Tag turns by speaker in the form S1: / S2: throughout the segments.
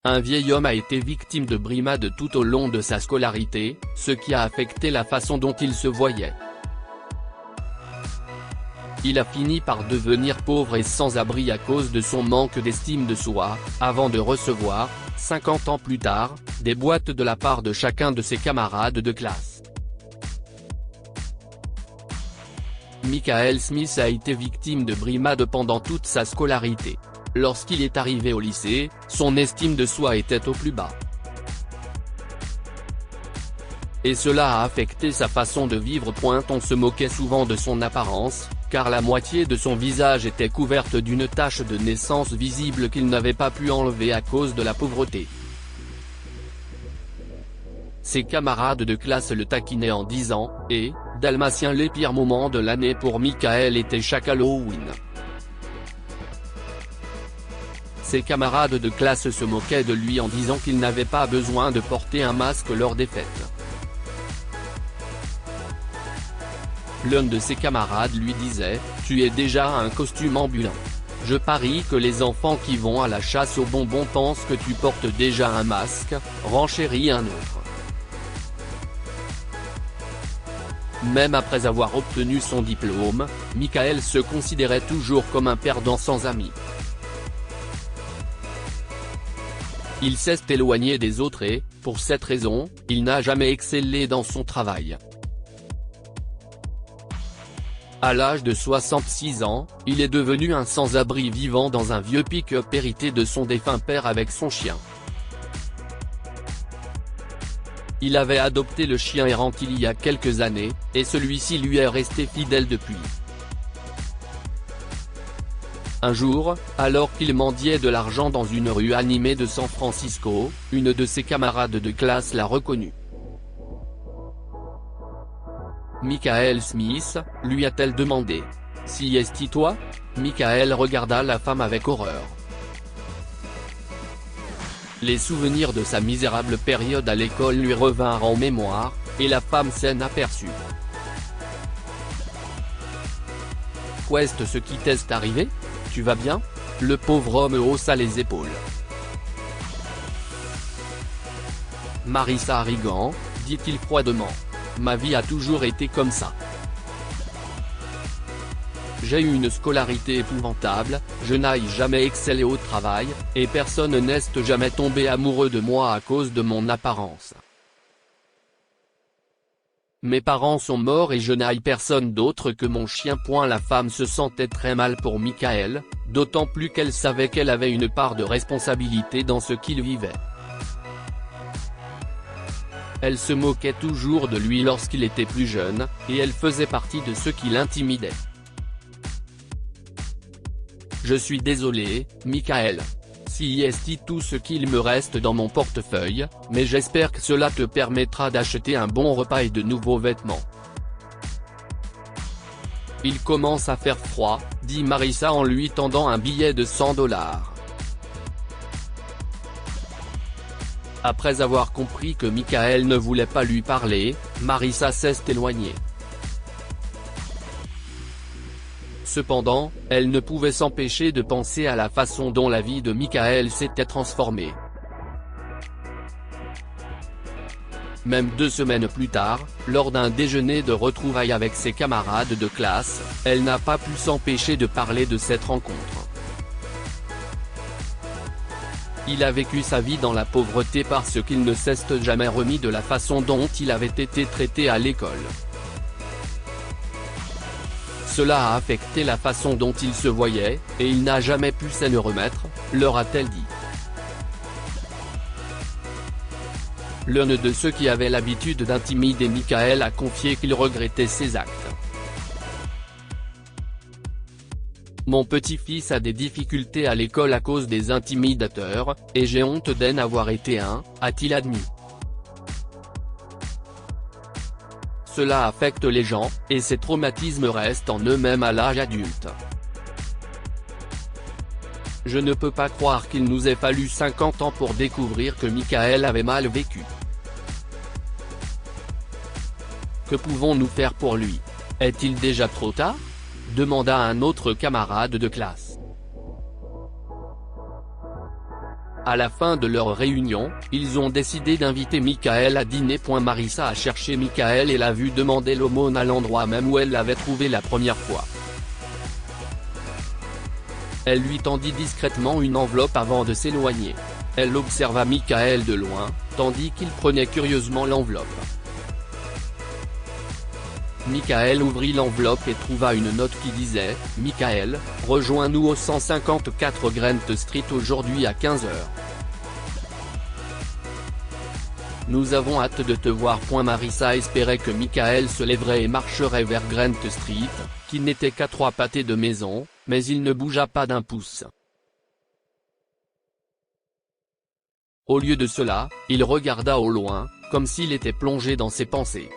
S1: Un vieil homme a été victime de brimades tout au long de sa scolarité, ce qui a affecté la façon dont il se voyait. Il a fini par devenir pauvre et sans abri à cause de son manque d'estime de soi, avant de recevoir, 50 ans plus tard, des boîtes de la part de chacun de ses camarades de classe. Michael Smith a été victime de brimades pendant toute sa scolarité. Lorsqu'il est arrivé au lycée, son estime de soi était au plus bas. Et cela a affecté sa façon de vivre. On se moquait souvent de son apparence, car la moitié de son visage était couverte d'une tache de naissance visible qu'il n'avait pas pu enlever à cause de la pauvreté. Ses camarades de classe le taquinaient en disant « Et, Dalmatien ». Les pires moments de l'année pour Michael étaient chaque Halloween. Ses camarades de classe se moquaient de lui en disant qu'il n'avait pas besoin de porter un masque lors des fêtes. L'un de ses camarades lui disait « Tu es déjà un costume ambulant. Je parie que les enfants qui vont à la chasse aux bonbons pensent que tu portes déjà un masque », renchérit un autre. Même après avoir obtenu son diplôme, Michael se considérait toujours comme un perdant sans amis. Il s'est éloigné des autres et, pour cette raison, il n'a jamais excellé dans son travail. À l'âge de 66 ans, il est devenu un sans-abri vivant dans un vieux pick-up hérité de son défunt père avec son chien. Il avait adopté le chien errant il y a quelques années, et celui-ci lui est resté fidèle depuis. Un jour, alors qu'il mendiait de l'argent dans une rue animée de San Francisco, une de ses camarades de classe l'a reconnu. « Michael Smith », lui a-t-elle demandé. « Si est-il toi ?» Michael regarda la femme avec horreur. Les souvenirs de sa misérable période à l'école lui revinrent en mémoire, et la femme s'en aperçut. « Qu'est-ce qui t'est arrivé ? Tu vas bien ?» Le pauvre homme haussa les épaules. « Marissa Rigan, » dit-il froidement. « Ma vie a toujours été comme ça. J'ai eu une scolarité épouvantable, je n'ai jamais excellé au travail, et personne n'est jamais tombé amoureux de moi à cause de mon apparence. Mes parents sont morts et je n'ai personne d'autre que mon chien. » La femme se sentait très mal pour Michael, d'autant plus qu'elle savait qu'elle avait une part de responsabilité dans ce qu'il vivait. Elle se moquait toujours de lui lorsqu'il était plus jeune, et elle faisait partie de ceux qui l'intimidaient. « Je suis désolé, Michael. Si est tout ce qu'il me reste dans mon portefeuille, mais j'espère que cela te permettra d'acheter un bon repas et de nouveaux vêtements. » « Il commence à faire froid, » dit Marissa en lui tendant un billet de $100. Après avoir compris que Michael ne voulait pas lui parler, Marissa s'est éloignée. Cependant, elle ne pouvait s'empêcher de penser à la façon dont la vie de Michael s'était transformée. Même 2 semaines plus tard, lors d'un déjeuner de retrouvailles avec ses camarades de classe, elle n'a pas pu s'empêcher de parler de cette rencontre. Il a vécu sa vie dans la pauvreté parce qu'il ne s'est jamais remis de la façon dont il avait été traité à l'école. Cela a affecté la façon dont il se voyait, et il n'a jamais pu s'en remettre, leur a-t-elle dit. L'un de ceux qui avaient l'habitude d'intimider Michael a confié qu'il regrettait ses actes. « Mon petit-fils a des difficultés à l'école à cause des intimidateurs, et j'ai honte d'en avoir été un », a-t-il admis. Cela affecte les gens, et ces traumatismes restent en eux-mêmes à l'âge adulte. Je ne peux pas croire qu'il nous ait fallu 50 ans pour découvrir que Michael avait mal vécu. Que pouvons-nous faire pour lui? Est-il déjà trop tard? Demanda un autre camarade de classe. À la fin de leur réunion, ils ont décidé d'inviter Michael à dîner. Marissa a cherché Michael et l'a vu demander l'aumône à l'endroit même où elle l'avait trouvé la première fois. Elle lui tendit discrètement une enveloppe avant de s'éloigner. Elle observa Michael de loin, tandis qu'il prenait curieusement l'enveloppe. Michael ouvrit l'enveloppe et trouva une note qui disait « Michael, rejoins-nous au 154 Grant Street aujourd'hui à 15 h. Nous avons hâte de te voir. » Marissa espérait que Michael se lèverait et marcherait vers Grant Street, qui n'était qu'à 3 pâtés de maison, mais il ne bougea pas d'un pouce. Au lieu de cela, il regarda au loin, comme s'il était plongé dans ses pensées.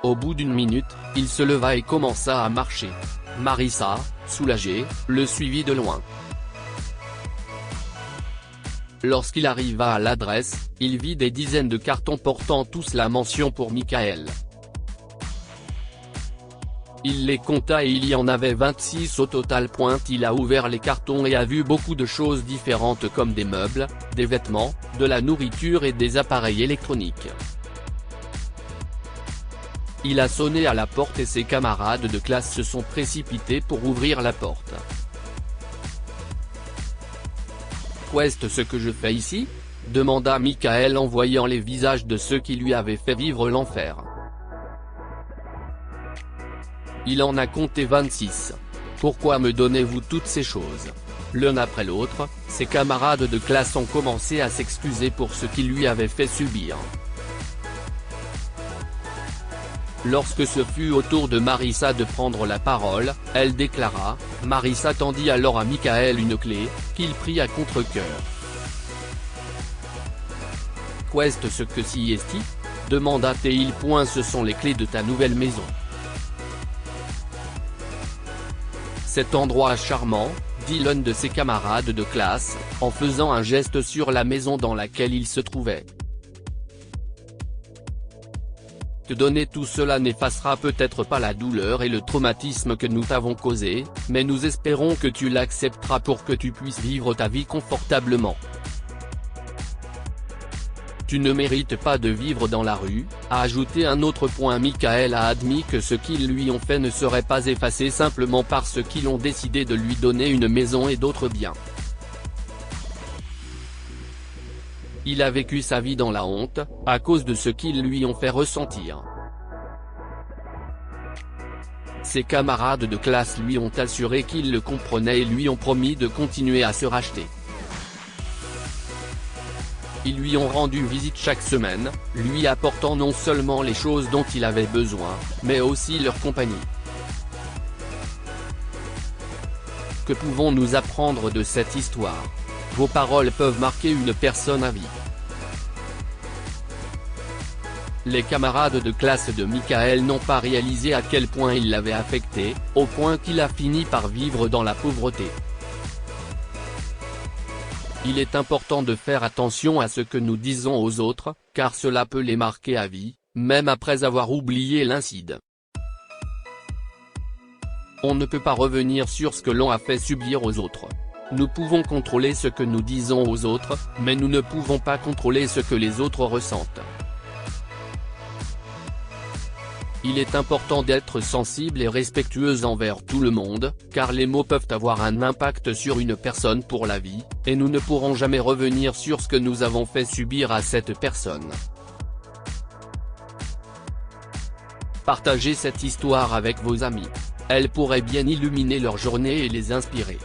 S1: Au bout d'une minute, il se leva et commença à marcher. Marissa, soulagée, le suivit de loin. Lorsqu'il arriva à l'adresse, il vit des dizaines de cartons portant tous la mention pour Michael. Il les compta et il y en avait 26 au total. Il a ouvert les cartons et a vu beaucoup de choses différentes comme des meubles, des vêtements, de la nourriture et des appareils électroniques. Il a sonné à la porte et ses camarades de classe se sont précipités pour ouvrir la porte. « Qu'est-ce ce que je fais ici ?» demanda Michael en voyant les visages de ceux qui lui avaient fait vivre l'enfer. Il en a compté 26. « Pourquoi me donnez-vous toutes ces choses ?» L'un après l'autre, ses camarades de classe ont commencé à s'excuser pour ce qu'il lui avait fait subir. Lorsque ce fut au tour de Marissa de prendre la parole, elle déclara. Marissa tendit alors à Michael une clé, qu'il prit à contre-cœur. « Qu'est-ce ce que si est-il » demanda-t-il. « Ce sont les clés de ta nouvelle maison. Cet endroit charmant, » dit l'un de ses camarades de classe, en faisant un geste sur la maison dans laquelle il se trouvait. Te donner tout cela n'effacera peut-être pas la douleur et le traumatisme que nous t'avons causé, mais nous espérons que tu l'accepteras pour que tu puisses vivre ta vie confortablement. Tu ne mérites pas de vivre dans la rue, a ajouté un autre. Michael a admis que ce qu'ils lui ont fait ne serait pas effacé simplement parce qu'ils ont décidé de lui donner une maison et d'autres biens. Il a vécu sa vie dans la honte, à cause de ce qu'ils lui ont fait ressentir. Ses camarades de classe lui ont assuré qu'ils le comprenaient et lui ont promis de continuer à se racheter. Ils lui ont rendu visite chaque semaine, lui apportant non seulement les choses dont il avait besoin, mais aussi leur compagnie. Que pouvons-nous apprendre de cette histoire ? Vos paroles peuvent marquer une personne à vie. Les camarades de classe de Michael n'ont pas réalisé à quel point il l'avait affecté, au point qu'il a fini par vivre dans la pauvreté. Il est important de faire attention à ce que nous disons aux autres, car cela peut les marquer à vie, même après avoir oublié l'incident. On ne peut pas revenir sur ce que l'on a fait subir aux autres. Nous pouvons contrôler ce que nous disons aux autres, mais nous ne pouvons pas contrôler ce que les autres ressentent. Il est important d'être sensible et respectueux envers tout le monde, car les mots peuvent avoir un impact sur une personne pour la vie, et nous ne pourrons jamais revenir sur ce que nous avons fait subir à cette personne. Partagez cette histoire avec vos amis. Elle pourrait bien illuminer leur journée et les inspirer.